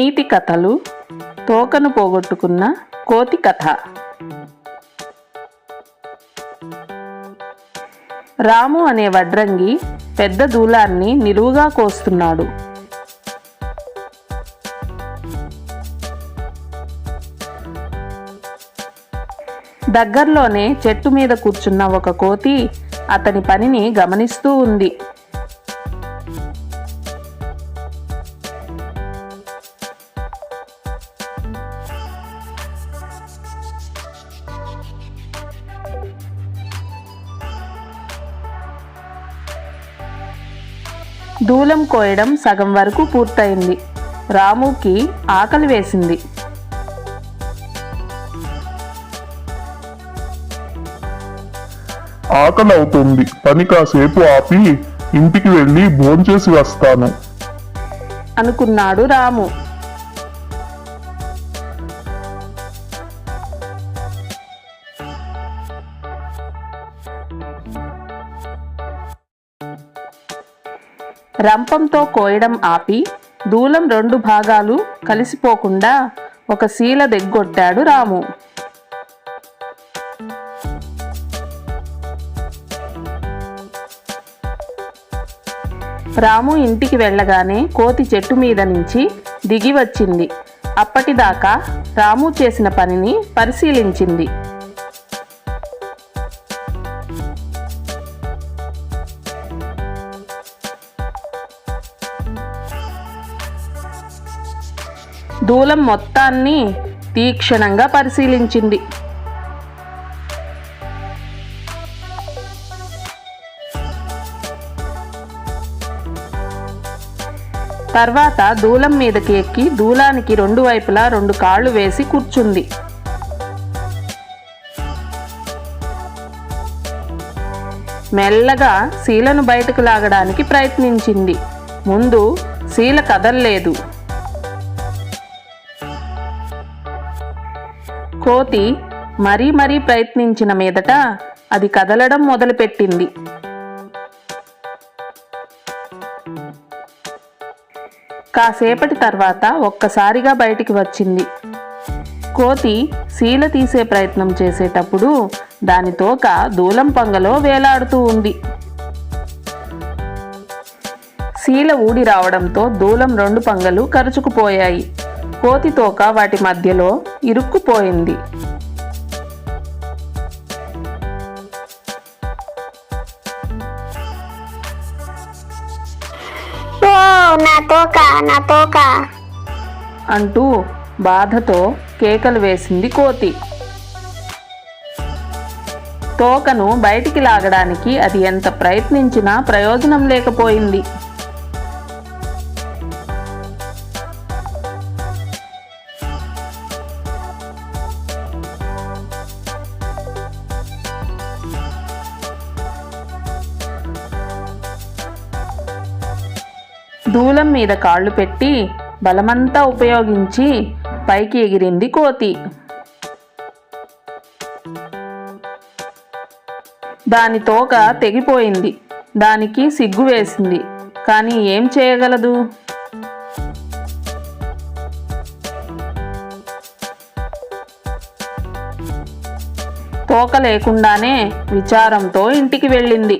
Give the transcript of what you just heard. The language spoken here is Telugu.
నీతి కథలు. తోకను పోగొట్టుకున్న కోతి కథ. రాము అనే వడ్రంగి పెద్ద దూలాన్ని నిలువుగా కోస్తున్నాడు. దగ్గర్లోనే చెట్టు మీద కూర్చున్న ఒక కోతి అతని పనిని గమనిస్తూ ఉంది. దూలం కోయడం సగం వరకు పూర్తయింది. రాముకి ఆకలి వేసింది. ఆకలి అవుతుంది, పని కాసేపు ఆపి ఇంటికి వెళ్ళి భోంచేసి వస్తాను అనుకున్నాడు రాము. రంపంతో కోయడం ఆపి దూలం 2 భాగాలు కలిసిపోకుండా ఒక శీల దిగ్గొట్టాడు రాము. రాము ఇంటికి వెళ్ళగానే కోతి చెట్టు మీద నుంచి దిగి వచ్చింది. అప్పటిదాకా రాము చేసిన పనిని పరిశీలించింది. దూలం మొత్తాన్ని తీక్షణంగా పరిశీలించింది. తర్వాత దూలం మీదకి ఎక్కి దూలానికి 2 వైపులా 2 కాళ్ళు వేసి కూర్చుంది. మెల్లగా శీలను బయటకు లాగడానికి ప్రయత్నించింది. ముందు శీల కదల్లేదు. కోతి మరీ ప్రయత్నించిన మీదట అది కదలడం మొదలుపెట్టింది. కాసేపటి తర్వాత ఒక్కసారిగా బయటికి వచ్చింది. కోతి శీల తీసే ప్రయత్నం చేసేటప్పుడు దాని తోక దూలం పంగలో వేలాడుతూ ఉంది. శీల ఊడి రావడంతో దూలం 2 పంగలు కరుచుకుపోయాయి. కోతి తోక వాటి మధ్యలో ఇరుక్కుపోయింది. అంటూ బాధతో కేకలు వేసింది కోతి. తోకను బయటికి లాగడానికి అది ఎంత ప్రయత్నించినా ప్రయోజనం లేకపోయింది. దూలం మీద కాళ్ళు పెట్టి బలమంతా ఉపయోగించి పైకి ఎగిరింది కోతి. దాని తోక తెగిపోయింది. దానికి సిగ్గు వేసింది. కానీ ఏం చేయగలదు? తోక లేకుండానే విచారంతో ఇంటికి వెళ్ళింది.